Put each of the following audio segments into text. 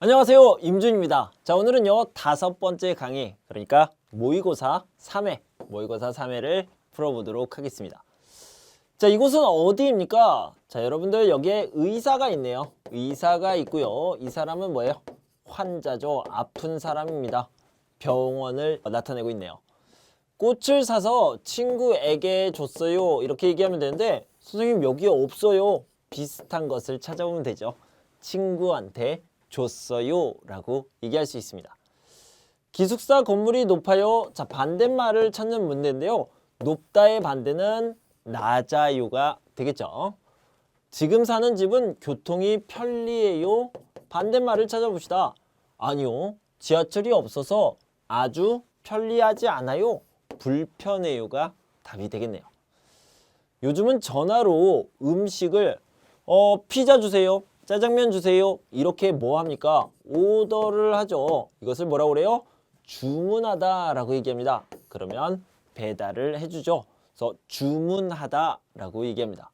안녕하세요, 임준입니다. 자, 오늘은요 5번째 강의, 그러니까 모의고사 3회를 풀어보도록 하겠습니다. 자, 이곳은 어디입니까? 자, 여러분들 여기에 의사가 있네요. 의사가 있고요. 이 사람은 뭐예요? 환자죠. 아픈 사람입니다. 병원을 나타내고 있네요. 꽃을 사서 친구에게 줬어요. 이렇게 얘기하면 되는데, 선생님 여기 없어요. 비슷한 것을 찾아오면 되죠. 친구한테 줬어요 라고 얘기할 수 있습니다. 기숙사 건물이 높아요. 자, 반대말을 찾는 문제인데요. 높다의 반대는 낮아요가 되겠죠. 지금 사는 집은 교통이 편리해요. 반대말을 찾아봅시다. 아니요, 지하철이 없어서 아주 편리하지 않아요. 불편해요가 답이 되겠네요. 요즘은 전화로 음식을 피자 주세요, 짜장면 주세요, 이렇게 뭐 합니까? 오더를 하죠. 이것을 뭐라고 그래요? 주문하다 라고 얘기합니다. 그러면 배달을 해주죠. 그래서 주문하다 라고 얘기합니다.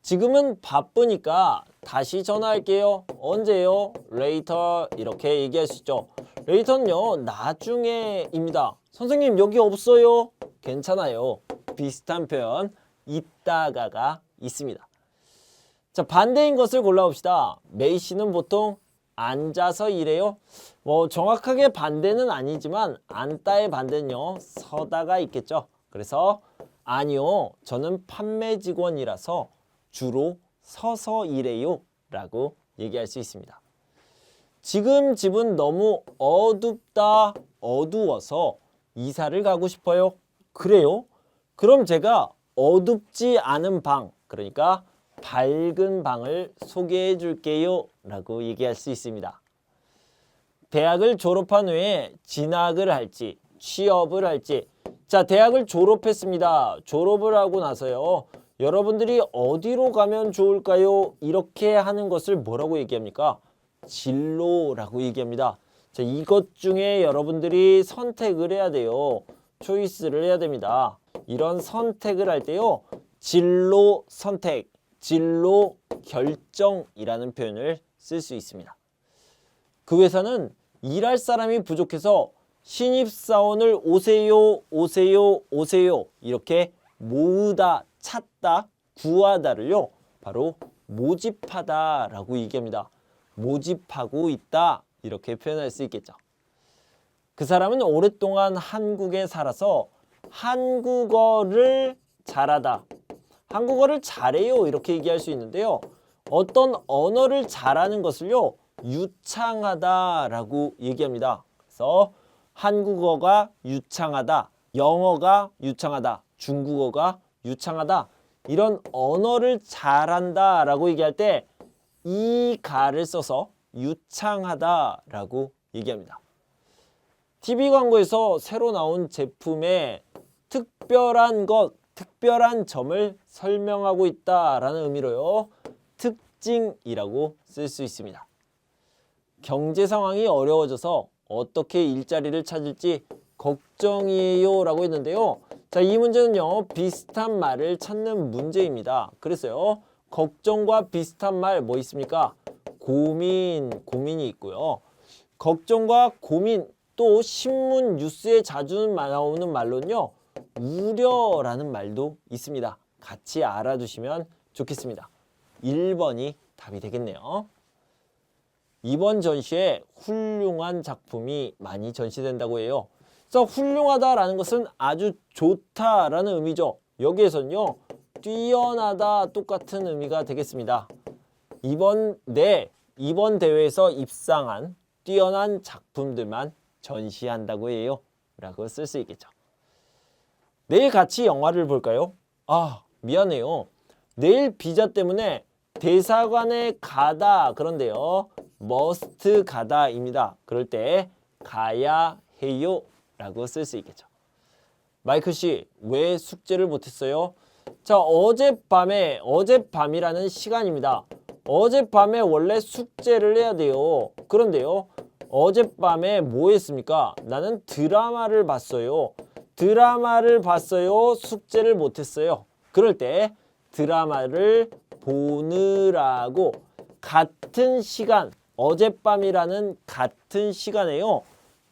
지금은 바쁘니까 다시 전화할게요. 언제요? later 이렇게 얘기할 수 있죠. later는요 나중에입니다. 선생님 여기 없어요. 괜찮아요. 비슷한 표현 이따가가 있습니다. 자, 반대인 것을 골라봅시다. 메이 씨는 보통 앉아서 일해요. 정확하게 반대는 아니지만 앉다의 반대는요 서다가 있겠죠. 그래서 아니요, 저는 판매 직원이라서 주로 서서 일해요 라고 얘기할 수 있습니다. 지금 집은 너무 어둡다, 어두워서 이사를 가고 싶어요. 그래요? 그럼 제가 어둡지 않은 방, 그러니까 밝은 방을 소개해 줄게요 라고 얘기할 수 있습니다. 대학을 졸업한 후에 진학을 할지 취업을 할지, 자, 대학을 졸업했습니다. 졸업을 하고 나서요 여러분들이 어디로 가면 좋을까요? 이렇게 하는 것을 뭐라고 얘기합니까? 진로라고 얘기합니다. 자, 이것 중에 여러분들이 선택을 해야 돼요. 초이스를 해야 됩니다. 이런 선택을 할 때요 진로 선택, 진로 결정이라는 표현을 쓸 수 있습니다. 그 회사는 일할 사람이 부족해서 신입사원을 오세요, 오세요, 오세요 이렇게 모으다, 찾다, 구하다를요 바로 모집하다라고 얘기합니다. 모집하고 있다 이렇게 표현할 수 있겠죠. 그 사람은 오랫동안 한국에 살아서 한국어를 잘하다, 한국어를 잘해요 이렇게 얘기할 수 있는데요. 어떤 언어를 잘하는 것을요 유창하다라고 얘기합니다. 그래서 한국어가 유창하다, 영어가 유창하다, 중국어가 유창하다, 이런 언어를 잘한다 라고 얘기할 때 이 가를 써서 유창하다라고 얘기합니다. TV 광고에서 새로 나온 제품의 특별한 것, 특별한 점을 설명하고 있다라는 의미로요 특징이라고 쓸 수 있습니다. 경제 상황이 어려워져서 어떻게 일자리를 찾을지 걱정이에요 라고 했는데요. 자, 이 문제는요 비슷한 말을 찾는 문제입니다. 그래서요 걱정과 비슷한 말 뭐 있습니까? 고민이 있고요. 걱정과 고민, 또 신문 뉴스에 자주 나오는 말로는요 우려라는 말도 있습니다. 같이 알아두시면 좋겠습니다. 1번이 답이 되겠네요. 이번 전시에 훌륭한 작품이 많이 전시된다고 해요. 그래서 훌륭하다라는 것은 아주 좋다라는 의미죠. 여기에서는요 뛰어나다 똑같은 의미가 되겠습니다. 이번 대회에서 입상한 뛰어난 작품들만 전시한다고 해요 라고 쓸 수 있겠죠. 내일 같이 영화를 볼까요? 아, 미안해요. 내일 비자 때문에 대사관에 가다, 그런데요 must 가다입니다. 그럴 때 가야 해요 라고 쓸 수 있겠죠. 마이클 씨, 왜 숙제를 못했어요? 자, 어젯밤이라는 시간입니다. 어젯밤에 원래 숙제를 해야 돼요. 그런데요 어젯밤에 뭐 했습니까? 나는 드라마를 봤어요. 드라마를 봤어요. 숙제를 못했어요. 그럴 때 드라마를 보느라고 같은 시간 어젯밤이라는 같은 시간에요.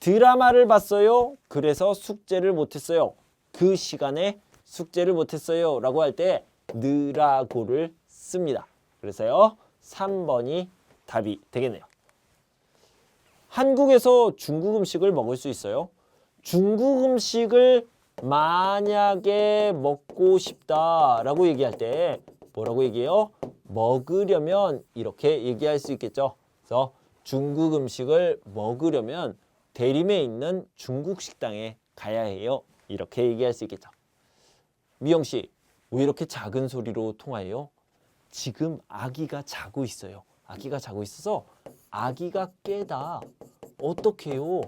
드라마를 봤어요. 그래서 숙제를 못했어요. 그 시간에 숙제를 못했어요. 라고 할 때 느라고를 씁니다. 그래서요. 3번이 답이 되겠네요. 한국에서 중국 음식을 먹을 수 있어요. 중국 음식을 만약에 먹고 싶다라고 얘기할 때 뭐라고 얘기해요? 먹으려면 이렇게 얘기할 수 있겠죠. 그래서 중국 음식을 먹으려면 대림에 있는 중국 식당에 가야 해요. 이렇게 얘기할 수 있겠죠. 미영 씨, 왜 이렇게 작은 소리로 통화해요? 지금 아기가 자고 있어요. 아기가 자고 있어서 아기가 깨다. 어떡해요?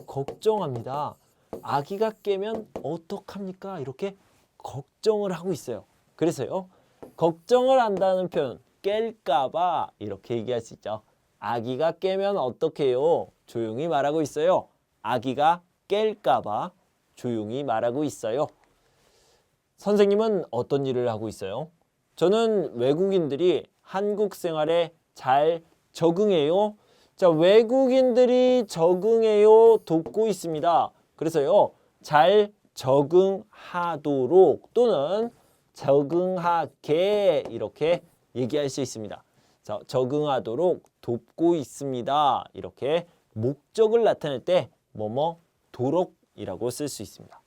걱정합니다. 아기가 깨면 어떡합니까? 이렇게 걱정을 하고 있어요. 그래서요. 걱정을 한다는 표현 깰까봐 이렇게 얘기할 수 있죠. 아기가 깨면 어떡해요? 조용히 말하고 있어요. 아기가 깰까봐 조용히 말하고 있어요. 선생님은 어떤 일을 하고 있어요? 저는 외국인들이 한국 생활에 잘 적응해요. 자, 외국인들이 적응해요. 돕고 있습니다. 그래서요. 잘 적응하도록 또는 적응하게 이렇게 얘기할 수 있습니다. 자, 적응하도록 돕고 있습니다. 이렇게 목적을 나타낼 때 뭐뭐 도록이라고 쓸 수 있습니다.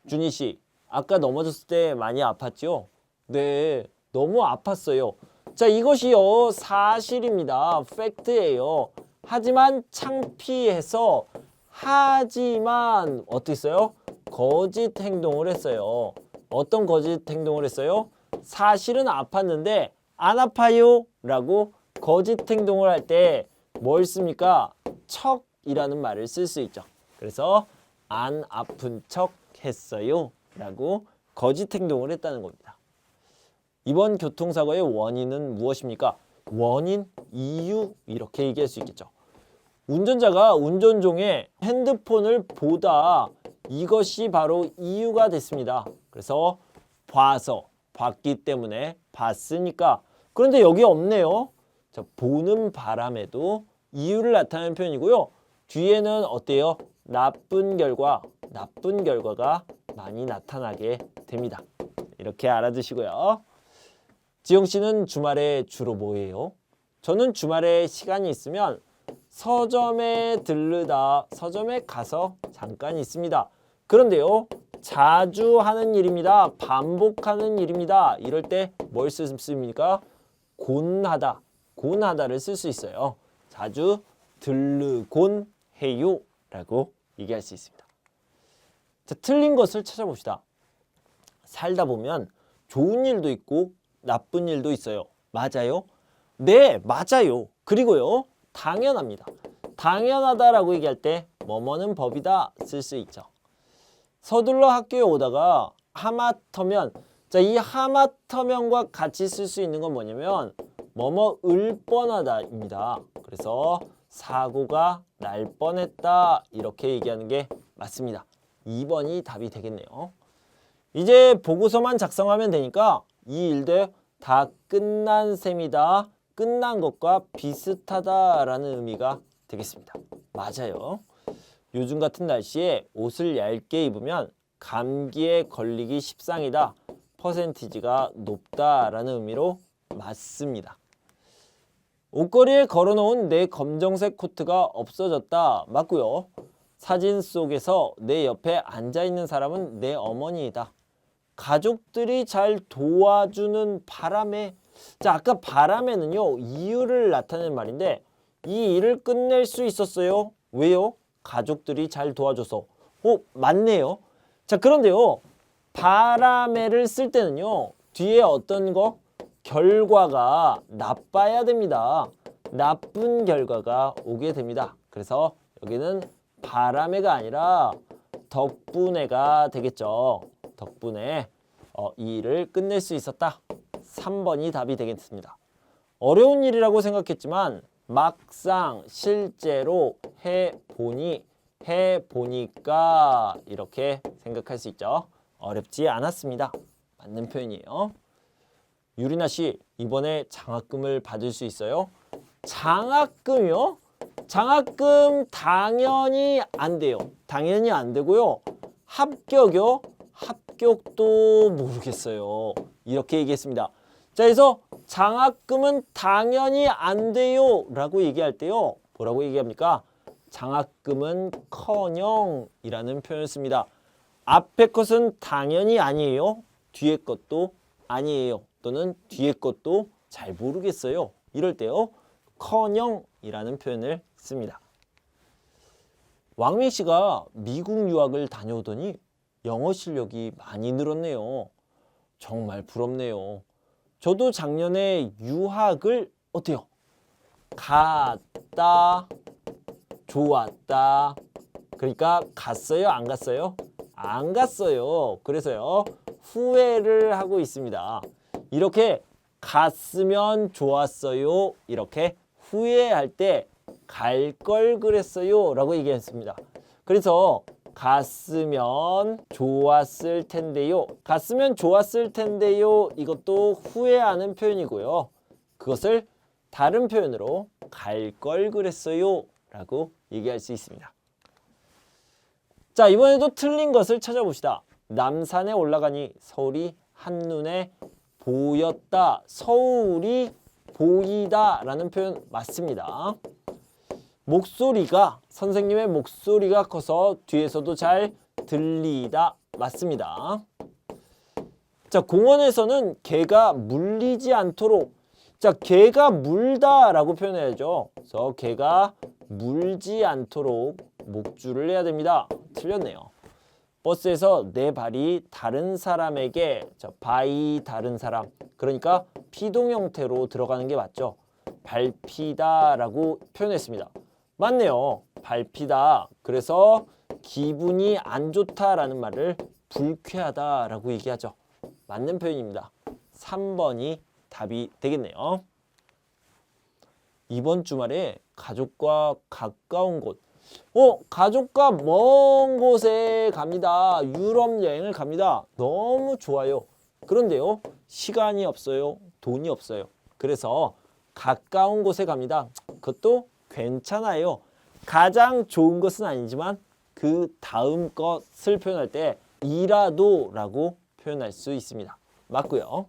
준희 씨, 아까 넘어졌을 때 많이 아팠죠? 네, 너무 아팠어요. 자, 이것이요 사실입니다. 팩트예요. 하지만 창피해서 하지만 어땠어요? 거짓 행동을 했어요. 어떤 거짓 행동을 했어요? 사실은 아팠는데 안 아파요 라고 거짓 행동을 할 때 뭘 씁니까? 척이라는 말을 쓸 수 있죠. 그래서 안 아픈 척 했어요 라고 거짓 행동을 했다는 겁니다. 이번 교통사고의 원인은 무엇입니까? 원인, 이유 이렇게 얘기할 수 있겠죠. 운전자가 운전 중에 핸드폰을 보다 이것이 바로 이유가 됐습니다. 그래서 봤기 때문에 봤으니까. 그런데 여기 없네요. 자, 보는 바람에도 이유를 나타내는 표현이고요. 뒤에는 어때요? 나쁜 결과가 많이 나타나게 됩니다. 이렇게 알아두시고요. 지영 씨는 주말에 주로 뭐 해요? 저는 주말에 시간이 있으면 서점에 서점에 가서 잠깐 있습니다. 그런데요, 자주 하는 일입니다. 반복하는 일입니다. 이럴 때 뭘 씁니까? 곤하다를 쓸 수 있어요. 자주 들르곤 해요 라고 얘기할 수 있습니다. 자, 틀린 것을 찾아봅시다. 살다 보면 좋은 일도 있고 나쁜 일도 있어요. 맞아요? 네, 맞아요. 그리고요, 당연합니다. 당연하다라고 얘기할 때 뭐뭐는 법이다 쓸 수 있죠. 서둘러 학교에 오다가 하마터면, 자, 이 하마터면과 같이 쓸 수 있는 건 뭐냐면 뭐뭐을 뻔하다입니다. 그래서 사고가 날 뻔했다 이렇게 얘기하는 게 맞습니다. 2번이 답이 되겠네요. 이제 보고서만 작성하면 되니까 이 일들 다 끝난 셈이다. 끝난 것과 비슷하다라는 의미가 되겠습니다. 맞아요. 요즘 같은 날씨에 옷을 얇게 입으면 감기에 걸리기 십상이다. 퍼센티지가 높다라는 의미로 맞습니다. 옷걸이에 걸어놓은 내 검정색 코트가 없어졌다. 맞고요. 사진 속에서 내 옆에 앉아있는 사람은 내 어머니이다. 가족들이 잘 도와주는 바람에, 자, 아까 바람에는요 이유를 나타내는 말인데 이 일을 끝낼 수 있었어요. 왜요? 가족들이 잘 도와줘서. 맞네요. 자, 그런데요 바람에를 쓸 때는요 뒤에 어떤 거? 결과가 나빠야 됩니다. 나쁜 결과가 오게 됩니다. 그래서 여기는 바람에가 아니라 덕분에가 되겠죠. 덕분에 이 일을 끝낼 수 있었다. 3번이 답이 되겠습니다. 어려운 일이라고 생각했지만 막상 실제로 해보니까 이렇게 생각할 수 있죠. 어렵지 않았습니다. 맞는 표현이에요. 유리나 씨, 이번에 장학금을 받을 수 있어요? 장학금이요? 장학금 당연히 안 돼요. 당연히 안 되고요. 합격이요? 합격도 모르겠어요. 이렇게 얘기했습니다. 자, 그래서 장학금은 당연히 안 돼요 라고 얘기할 때요. 뭐라고 얘기합니까? 장학금은 커녕이라는 표현을 씁니다. 앞에 것은 당연히 아니에요. 뒤에 것도 아니에요. 또는 뒤에 것도 잘 모르겠어요. 이럴 때요. 커녕이라는 표현을 씁니다. 왕민 씨가 미국 유학을 다녀오더니 영어 실력이 많이 늘었네요. 정말 부럽네요. 저도 작년에 유학을 어때요? 갔다, 좋았다. 그러니까 갔어요? 안 갔어요? 안 갔어요. 그래서요. 후회를 하고 있습니다. 이렇게 갔으면 좋았어요. 이렇게 후회할 때 갈 걸 그랬어요 라고 얘기했습니다. 그래서 갔으면 좋았을 텐데요. 갔으면 좋았을 텐데요. 이것도 후회하는 표현이고요. 그것을 다른 표현으로 갈 걸 그랬어요 라고 얘기할 수 있습니다. 자, 이번에도 틀린 것을 찾아봅시다. 남산에 올라가니 서울이 한눈에 보였다. 서울이 보이다 라는 표현 맞습니다. 목소리가, 선생님의 목소리가 커서 뒤에서도 잘 들리다 맞습니다. 자, 공원에서는 개가 물리지 않도록, 자, 개가 물다 라고 표현해야죠. 그래서 개가 물지 않도록 목줄을 해야 됩니다. 틀렸네요. 버스에서 내 발이 다른 사람에게, 자, 바이 다른 사람, 그러니까 피동 형태로 들어가는 게 맞죠. 밟히다 라고 표현했습니다. 맞네요. 밟히다. 그래서 기분이 안 좋다라는 말을 불쾌하다라고 얘기하죠. 맞는 표현입니다. 3번이 답이 되겠네요. 이번 주말에 가족과 가까운 곳, 가족과 먼 곳에 갑니다. 유럽 여행을 갑니다. 너무 좋아요. 그런데요, 시간이 없어요. 돈이 없어요. 그래서 가까운 곳에 갑니다. 그것도 괜찮아요. 가장 좋은 것은 아니지만 그 다음 것을 표현할 때 이라도 라고 표현할 수 있습니다. 맞고요.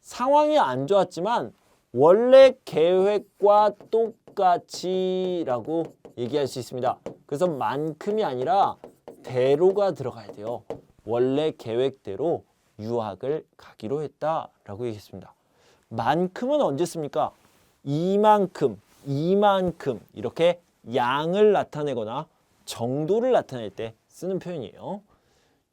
상황이 안 좋았지만 원래 계획과 똑같이 라고 얘기할 수 있습니다. 그래서 만큼이 아니라 대로가 들어가야 돼요. 원래 계획대로 유학을 가기로 했다 라고 얘기했습니다. 만큼은 언제 씁니까? 이만큼 이렇게 양을 나타내거나 정도를 나타낼 때 쓰는 표현이에요.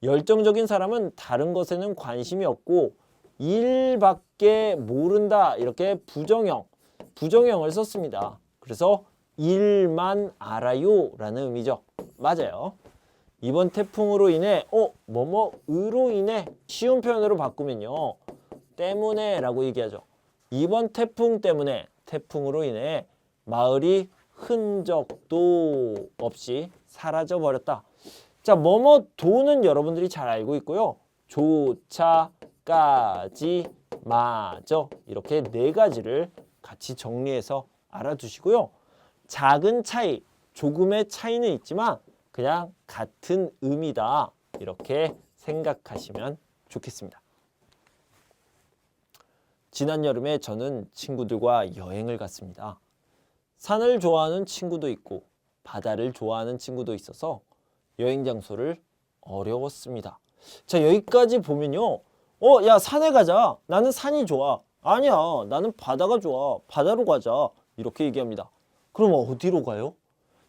열정적인 사람은 다른 것에는 관심이 없고 일밖에 모른다. 이렇게 부정형을 썼습니다. 그래서 일만 알아요 라는 의미죠. 맞아요. 이번 태풍으로 인해 뭐뭐으로 인해 쉬운 표현으로 바꾸면요. 때문에 라고 얘기하죠. 이번 태풍 때문에, 태풍으로 인해 마을이 흔적도 없이 사라져 버렸다. 자, 뭐뭐도는 여러분들이 잘 알고 있고요. 조차, 까지, 마저 이렇게 네 가지를 같이 정리해서 알아두시고요. 작은 차이, 조금의 차이는 있지만 그냥 같은 의미다. 이렇게 생각하시면 좋겠습니다. 지난 여름에 저는 친구들과 여행을 갔습니다. 산을 좋아하는 친구도 있고 바다를 좋아하는 친구도 있어서 여행 장소를 어려웠습니다. 자, 여기까지 보면요. 야, 산에 가자. 나는 산이 좋아. 아니야, 나는 바다가 좋아. 바다로 가자. 이렇게 얘기합니다. 그럼 어디로 가요?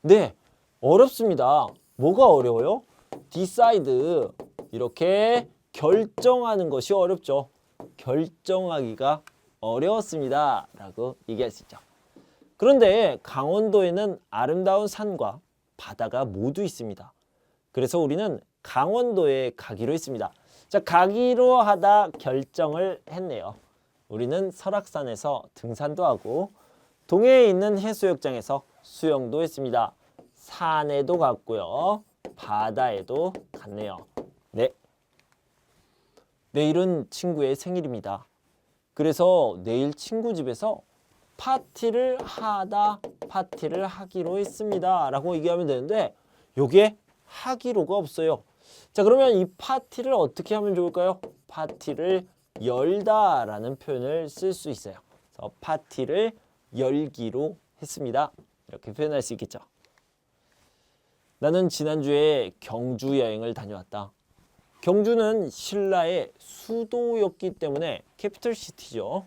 네, 어렵습니다. 뭐가 어려워요? decide. 이렇게 결정하는 것이 어렵죠. 결정하기가 어려웠습니다. 라고 얘기할 수 있죠. 그런데 강원도에는 아름다운 산과 바다가 모두 있습니다. 그래서 우리는 강원도에 가기로 했습니다. 자, 가기로 하다 결정을 했네요. 우리는 설악산에서 등산도 하고 동해에 있는 해수욕장에서 수영도 했습니다. 산에도 갔고요. 바다에도 갔네요. 네. 내일은 친구의 생일입니다. 그래서 내일 친구 집에서 파티를 하다, 파티를 하기로 했습니다 라고 얘기하면 되는데 여기에 하기로가 없어요. 자, 그러면 이 파티를 어떻게 하면 좋을까요? 파티를 열다 라는 표현을 쓸 수 있어요. 그래서 파티를 열기로 했습니다. 이렇게 표현할 수 있겠죠. 나는 지난주에 경주 여행을 다녀왔다. 경주는 신라의 수도였기 때문에 캐피털시티죠.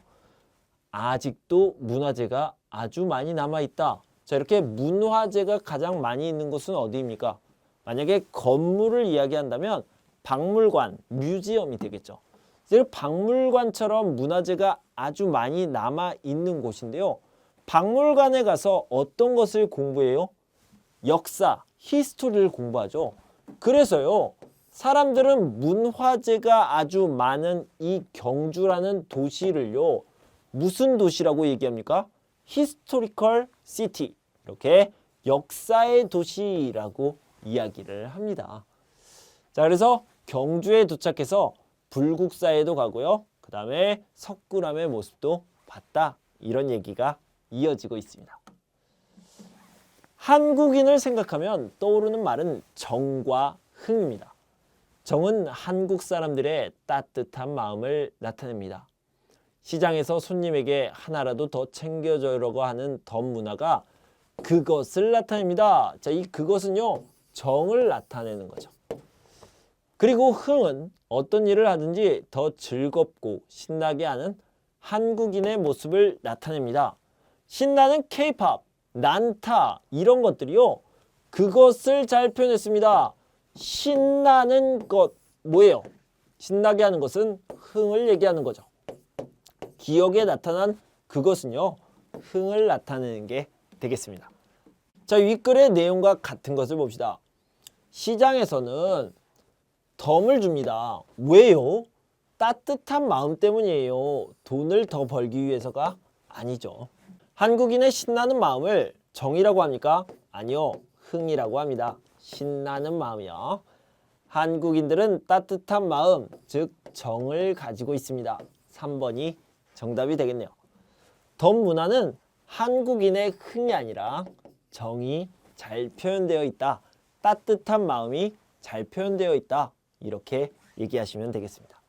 아직도 문화재가 아주 많이 남아있다. 자, 이렇게 문화재가 가장 많이 있는 곳은 어디입니까? 만약에 건물을 이야기한다면 박물관, 뮤지엄이 되겠죠. 즉 박물관처럼 문화재가 아주 많이 남아있는 곳인데요. 박물관에 가서 어떤 것을 공부해요? 역사, 히스토리를 공부하죠. 그래서요. 사람들은 문화재가 아주 많은 이 경주라는 도시를요. 무슨 도시라고 얘기합니까? Historical City. 이렇게 역사의 도시라고 이야기를 합니다. 자, 그래서 경주에 도착해서 불국사에도 가고요. 그 다음에 석굴암의 모습도 봤다. 이런 얘기가 이어지고 있습니다. 한국인을 생각하면 떠오르는 말은 정과 흥입니다. 정은 한국 사람들의 따뜻한 마음을 나타냅니다. 시장에서 손님에게 하나라도 더 챙겨주려고 하는 덤 문화가 그것을 나타냅니다. 자, 이 그것은요, 정을 나타내는 거죠. 그리고 흥은 어떤 일을 하든지 더 즐겁고 신나게 하는 한국인의 모습을 나타냅니다. 신나는 K-팝, 난타 이런 것들이요. 그것을 잘 표현했습니다. 신나는 것 뭐예요? 신나게 하는 것은 흥을 얘기하는 거죠. 기억에 나타난 그것은요. 흥을 나타내는 게 되겠습니다. 자, 윗글의 내용과 같은 것을 봅시다. 시장에서는 덤을 줍니다. 왜요? 따뜻한 마음 때문이에요. 돈을 더 벌기 위해서가 아니죠. 한국인의 신나는 마음을 정이라고 합니까? 아니요. 흥이라고 합니다. 신나는 마음이요. 한국인들은 따뜻한 마음, 즉 정을 가지고 있습니다. 3번이 정답이 되겠네요. 덤 문화는 한국인의 흥이 아니라 정이 잘 표현되어 있다. 따뜻한 마음이 잘 표현되어 있다. 이렇게 얘기하시면 되겠습니다.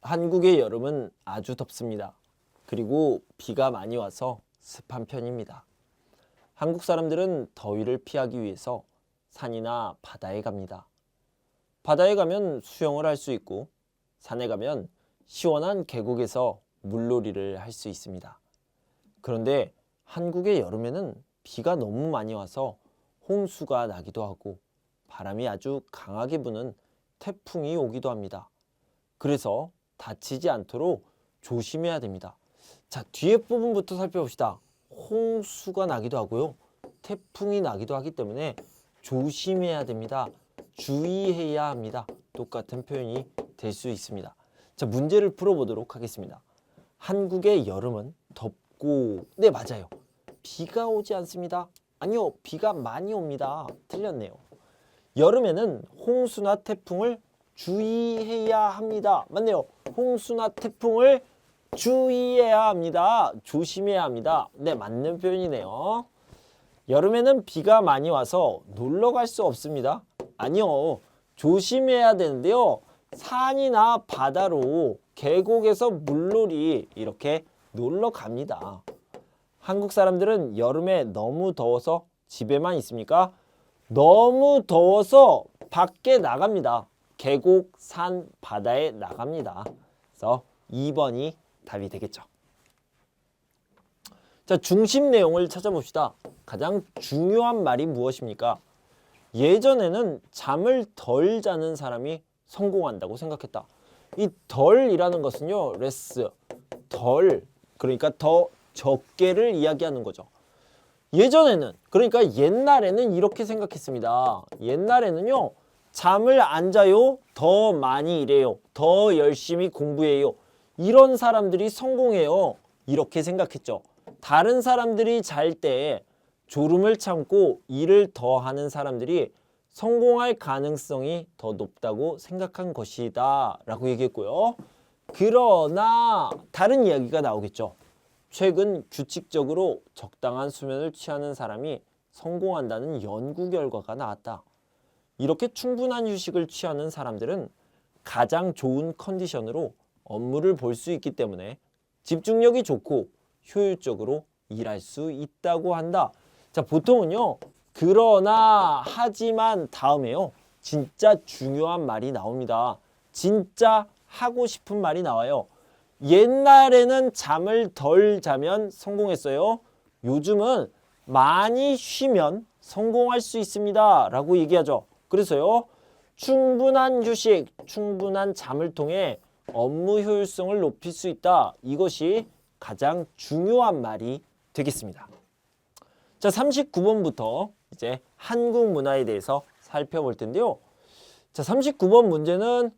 한국의 여름은 아주 덥습니다. 그리고 비가 많이 와서 습한 편입니다. 한국 사람들은 더위를 피하기 위해서 산이나 바다에 갑니다. 바다에 가면 수영을 할 수 있고 산에 가면 시원한 계곡에서 물놀이를 할 수 있습니다. 그런데 한국의 여름에는 비가 너무 많이 와서 홍수가 나기도 하고 바람이 아주 강하게 부는 태풍이 오기도 합니다. 그래서 다치지 않도록 조심해야 됩니다. 자, 뒤에 부분부터 살펴봅시다. 홍수가 나기도 하고요. 태풍이 나기도 하기 때문에 조심해야 됩니다. 주의해야 합니다. 똑같은 표현이 될 수 있습니다. 자, 문제를 풀어보도록 하겠습니다. 한국의 여름은 덥고, 네, 맞아요. 비가 오지 않습니다. 아니요, 비가 많이 옵니다. 틀렸네요. 여름에는 홍수나 태풍을 주의해야 합니다. 맞네요. 홍수나 태풍을 주의해야 합니다. 조심해야 합니다. 네, 맞는 표현이네요. 여름에는 비가 많이 와서 놀러 갈 수 없습니다. 아니요, 조심해야 되는데요. 산이나 바다로 계곡에서 물놀이 이렇게 놀러 갑니다. 한국 사람들은 여름에 너무 더워서 집에만 있습니까? 너무 더워서 밖에 나갑니다. 계곡, 산, 바다에 나갑니다. 그래서 2번이 답이 되겠죠. 자, 중심 내용을 찾아봅시다. 가장 중요한 말이 무엇입니까? 예전에는 잠을 덜 자는 사람이 성공한다고 생각했다. 이 덜이라는 것은요, 레스, 덜, 그러니까 더 적게를 이야기하는 거죠. 예전에는, 그러니까 옛날에는 이렇게 생각했습니다. 옛날에는요, 잠을 안 자요, 더 많이 일해요, 더 열심히 공부해요. 이런 사람들이 성공해요. 이렇게 생각했죠. 다른 사람들이 잘 때 졸음을 참고 일을 더 하는 사람들이 성공할 가능성이 더 높다고 생각한 것이다 라고 얘기했고요. 그러나 다른 이야기가 나오겠죠. 최근 규칙적으로 적당한 수면을 취하는 사람이 성공한다는 연구 결과가 나왔다. 이렇게 충분한 휴식을 취하는 사람들은 가장 좋은 컨디션으로 업무를 볼 수 있기 때문에 집중력이 좋고 효율적으로 일할 수 있다고 한다. 자, 보통은요. 그러나 하지만 다음에요. 진짜 중요한 말이 나옵니다. 진짜 하고 싶은 말이 나와요. 옛날에는 잠을 덜 자면 성공했어요. 요즘은 많이 쉬면 성공할 수 있습니다. 라고 얘기하죠. 그래서요. 충분한 휴식, 충분한 잠을 통해 업무 효율성을 높일 수 있다. 이것이 가장 중요한 말이 되겠습니다. 자, 39번부터 이제 한국 문화에 대해서 살펴볼 텐데요. 자, 39번 문제는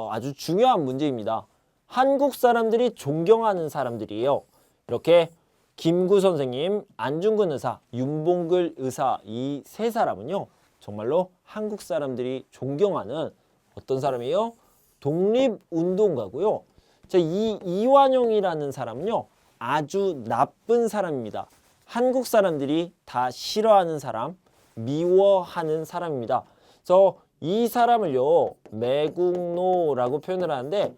아주 중요한 문제입니다. 한국 사람들이 존경하는 사람들이에요. 이렇게 김구 선생님, 안중근 의사, 윤봉글 의사 이 세 사람은요. 정말로 한국 사람들이 존경하는 어떤 사람이에요? 독립운동가고요. 자, 이 이완용이라는 사람은요. 아주 나쁜 사람입니다. 한국 사람들이 다 싫어하는 사람, 미워하는 사람입니다. 그래서 이 사람을요. 매국노라고 표현을 하는데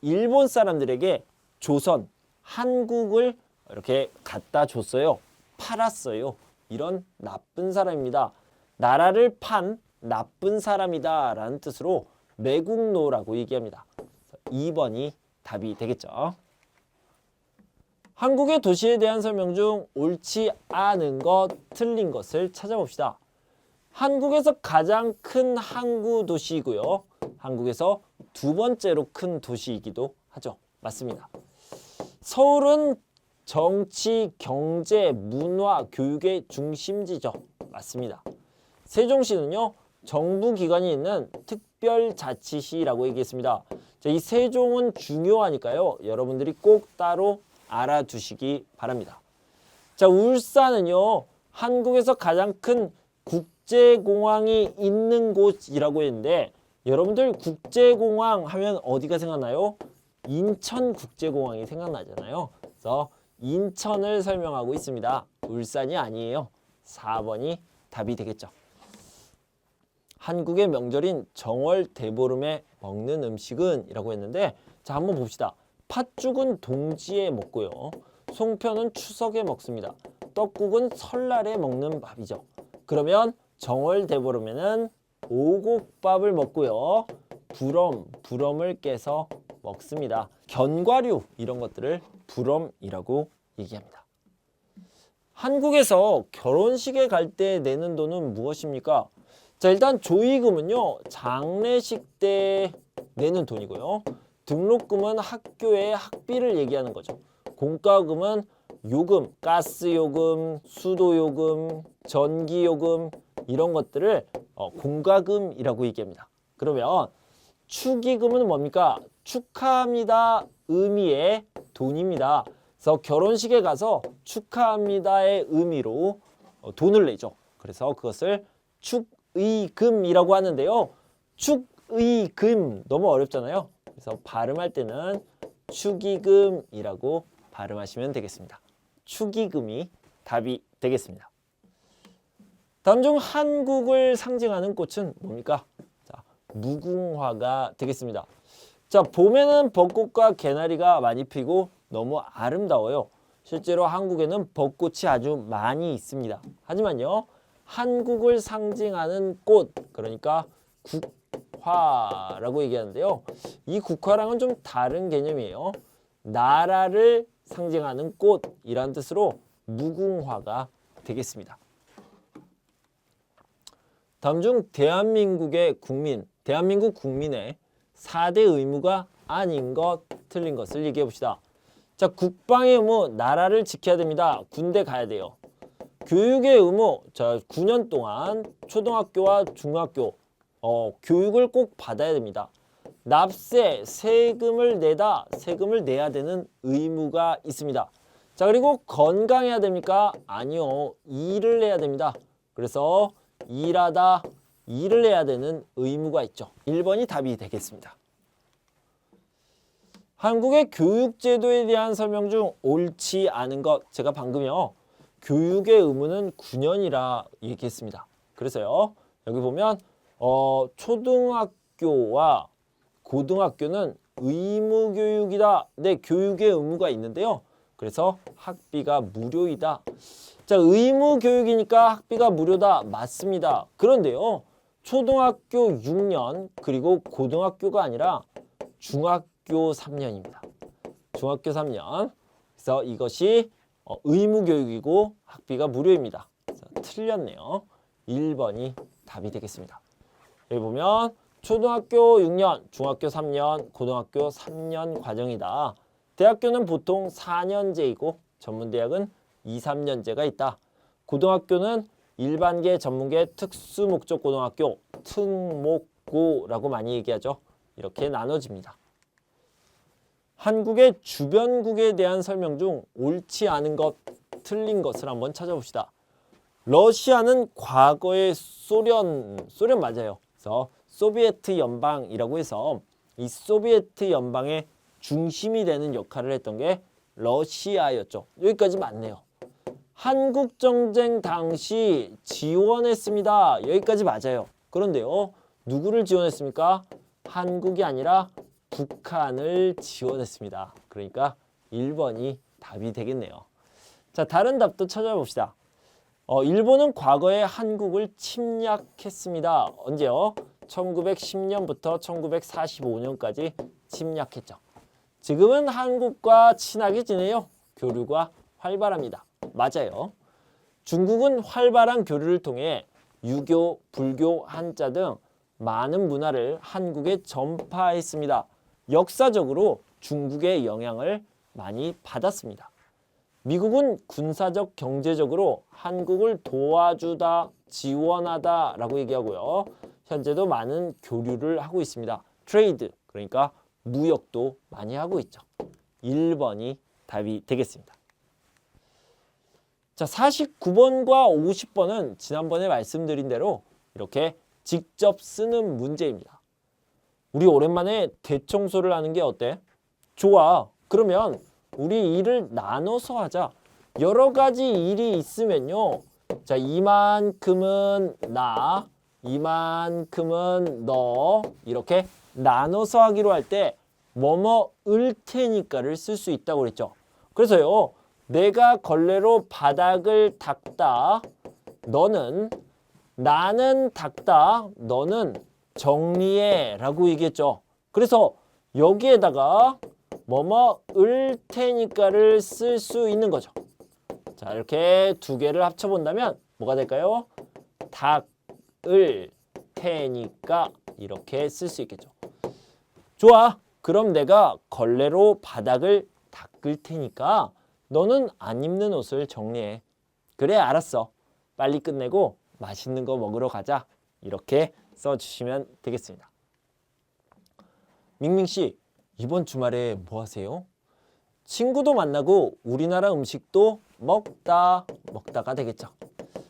일본 사람들에게 조선, 한국을 이렇게 갖다 줬어요. 팔았어요. 이런 나쁜 사람입니다. 나라를 판 나쁜 사람이다 라는 뜻으로 매국노라고 얘기합니다. 2번이 답이 되겠죠. 한국의 도시에 대한 설명 중 옳지 않은 것, 틀린 것을 찾아봅시다. 한국에서 가장 큰 항구 도시이고요. 한국에서 두 번째로 큰 도시이기도 하죠. 맞습니다. 서울은 정치, 경제, 문화, 교육의 중심지죠. 맞습니다. 세종시는요. 정부 기관이 있는 특별자치시라고 얘기했습니다. 자, 이 세종은 중요하니까요. 여러분들이 꼭 따로 알아두시기 바랍니다. 자, 울산은요. 한국에서 가장 큰 국제공항이 있는 곳이라고 했는데 여러분들 국제공항 하면 어디가 생각나요? 인천국제공항이 생각나잖아요. 그래서 인천을 설명하고 있습니다. 울산이 아니에요. 4번이 답이 되겠죠. 한국의 명절인 정월 대보름에 먹는 음식은 이라고 했는데 자, 한번 봅시다. 팥죽은 동지에 먹고요. 송편은 추석에 먹습니다. 떡국은 설날에 먹는 밥이죠. 그러면 정월 대보름에는 오곡밥을 먹고요. 부럼을 깨서 먹습니다. 견과류 이런 것들을 부럼이라고 얘기합니다. 한국에서 결혼식에 갈 때 내는 돈은 무엇입니까? 자, 일단 조의금은요. 장례식 때 내는 돈이고요. 등록금은 학교의 학비를 얘기하는 거죠. 공과금은 요금, 가스요금, 수도요금, 전기요금 이런 것들을 공과금이라고 얘기합니다. 그러면 축의금은 뭡니까? 축하합니다 의미의 돈입니다. 그래서 결혼식에 가서 축하합니다의 의미로 돈을 내죠. 그래서 그것을 축의금이라고 하는데요. 축의금 너무 어렵잖아요. 그래서 발음할 때는 축의금이라고 발음하시면 되겠습니다. 축의금이 답이 되겠습니다. 다음 중 한국을 상징하는 꽃은 뭡니까? 자, 무궁화가 되겠습니다. 자, 봄에는 벚꽃과 개나리가 많이 피고 너무 아름다워요. 실제로 한국에는 벚꽃이 아주 많이 있습니다. 하지만요. 한국을 상징하는 꽃, 그러니까 국화라고 얘기하는데요. 이 국화랑은 좀 다른 개념이에요. 나라를 상징하는 꽃이란 뜻으로 무궁화가 되겠습니다. 다음 중 대한민국의 국민, 대한민국 국민의 4대 의무가 아닌 것, 틀린 것을 얘기해 봅시다. 자, 국방의 의무, 나라를 지켜야 됩니다. 군대 가야 돼요. 교육의 의무, 자, 9년 동안 초등학교와 중학교 교육을 꼭 받아야 됩니다. 납세, 세금을 내야 되는 의무가 있습니다. 자, 그리고 건강해야 됩니까? 아니요. 일을 해야 됩니다. 그래서 일을 해야 되는 의무가 있죠. 1번이 답이 되겠습니다. 한국의 교육제도에 대한 설명 중 옳지 않은 것. 제가 방금요. 교육의 의무는 9년이라 얘기했습니다. 그래서요. 여기 보면 초등학교와 고등학교는 의무교육이다. 네, 교육의 의무가 있는데요. 그래서 학비가 무료이다. 자, 의무교육이니까 학비가 무료다. 맞습니다. 그런데요. 초등학교 6년 그리고 고등학교가 아니라 중학교 3년입니다. 중학교 3년. 그래서 이것이 의무교육이고 학비가 무료입니다. 틀렸네요. 1번이 답이 되겠습니다. 여기 보면 초등학교 6년, 중학교 3년, 고등학교 3년 과정이다. 대학교는 보통 4년제이고 전문대학은 2, 3년제가 있다. 고등학교는 일반계, 전문계, 특수목적 고등학교, 특목고라고 많이 얘기하죠. 이렇게 나눠집니다. 한국의 주변국에 대한 설명 중 옳지 않은 것, 틀린 것을 한번 찾아봅시다. 러시아는 과거의 소련 맞아요. 그래서 소비에트 연방이라고 해서 이 소비에트 연방의 중심이 되는 역할을 했던 게 러시아였죠. 여기까지 맞네요. 한국전쟁 당시 지원했습니다. 여기까지 맞아요. 그런데요. 누구를 지원했습니까? 한국이 아니라 북한을 지원했습니다. 그러니까 1번이 답이 되겠네요. 자, 다른 답도 찾아봅시다. 일본은 과거에 한국을 침략했습니다. 언제요? 1910년부터 1945년까지 침략했죠. 지금은 한국과 친하게 지내요. 교류가 활발합니다. 맞아요. 중국은 활발한 교류를 통해 유교, 불교, 한자 등 많은 문화를 한국에 전파했습니다. 역사적으로 중국의 영향을 많이 받았습니다. 미국은 군사적, 경제적으로 한국을 도와주다, 지원하다 라고 얘기하고요. 현재도 많은 교류를 하고 있습니다. 트레이드, 그러니까 무역도 많이 하고 있죠. 1번이 답이 되겠습니다. 자, 49번과 50번은 지난번에 말씀드린 대로 이렇게 직접 쓰는 문제입니다. 우리 오랜만에 대청소를 하는 게 어때? 좋아. 그러면 우리 일을 나눠서 하자. 여러 가지 일이 있으면요. 자, 이만큼은 나, 이만큼은 너 이렇게 나눠서 하기로 할 때 뭐뭐을 테니까를 쓸 수 있다고 그랬죠. 그래서요. 내가 걸레로 바닥을 닦다. 나는 닦다. 너는 정리해 라고 얘기했죠. 그래서 여기에다가 뭐뭐을 테니까를 쓸 수 있는 거죠. 자, 이렇게 두 개를 합쳐본다면 뭐가 될까요? 닦을 테니까 이렇게 쓸 수 있겠죠. 좋아. 그럼 내가 걸레로 바닥을 닦을 테니까 너는 안 입는 옷을 정리해. 그래, 알았어. 빨리 끝내고 맛있는 거 먹으러 가자. 이렇게 써주시면 되겠습니다. 밍밍씨, 이번 주말에 뭐 하세요? 친구도 만나고 우리나라 음식도 먹다가 되겠죠.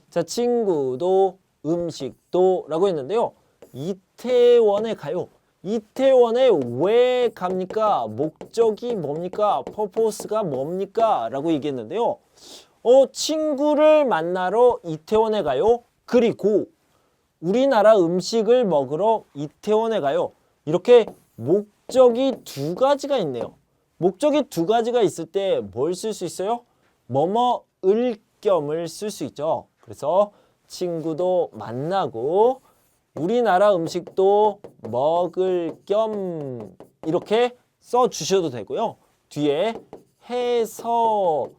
자, 친구도 음식도 라고 했는데요. 이태원에 가요. 이태원에 왜 갑니까? 목적이 뭡니까? 퍼포스가 뭡니까? 라고 얘기했는데요. 친구를 만나러 이태원에 가요. 그리고 우리나라 음식을 먹으러 이태원에 가요. 이렇게 목적이 두 가지가 있네요. 목적이 두 가지가 있을 때 뭘 쓸 수 있어요? 뭐뭐을 겸을 쓸 수 있죠. 그래서 친구도 만나고 우리나라 음식도 먹을 겸 이렇게 써주셔도 되고요. 뒤에 해서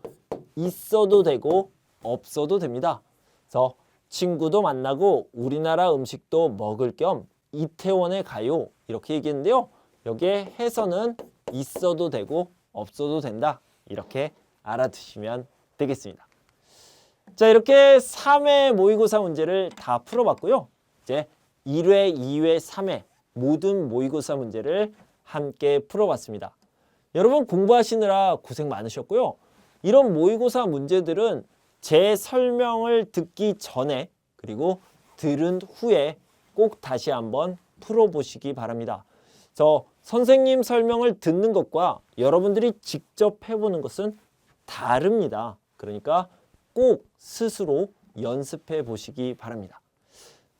있어도 되고 없어도 됩니다. 그래서 친구도 만나고 우리나라 음식도 먹을 겸 이태원에 가요. 이렇게 얘기했는데요. 여기에 해서는 있어도 되고 없어도 된다. 이렇게 알아두시면 되겠습니다. 자, 이렇게 3회 모의고사 문제를 다 풀어봤고요. 이제 1회, 2회, 3회 모든 모의고사 문제를 함께 풀어봤습니다. 여러분 공부하시느라 고생 많으셨고요. 이런 모의고사 문제들은 제 설명을 듣기 전에 그리고 들은 후에 꼭 다시 한번 풀어보시기 바랍니다. 그래서 선생님 설명을 듣는 것과 여러분들이 직접 해보는 것은 다릅니다. 그러니까 꼭 스스로 연습해 보시기 바랍니다.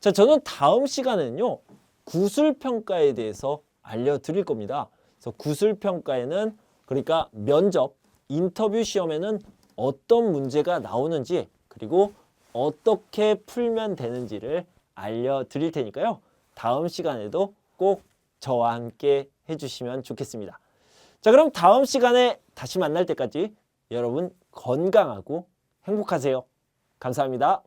자, 저는 다음 시간에는요, 구술평가에 대해서 알려드릴 겁니다. 그래서 구술평가에는 그러니까 면접, 인터뷰 시험에는 어떤 문제가 나오는지 그리고 어떻게 풀면 되는지를 알려드릴 테니까요. 다음 시간에도 꼭 저와 함께 해주시면 좋겠습니다. 자, 그럼 다음 시간에 다시 만날 때까지 여러분 건강하고 행복하세요. 감사합니다.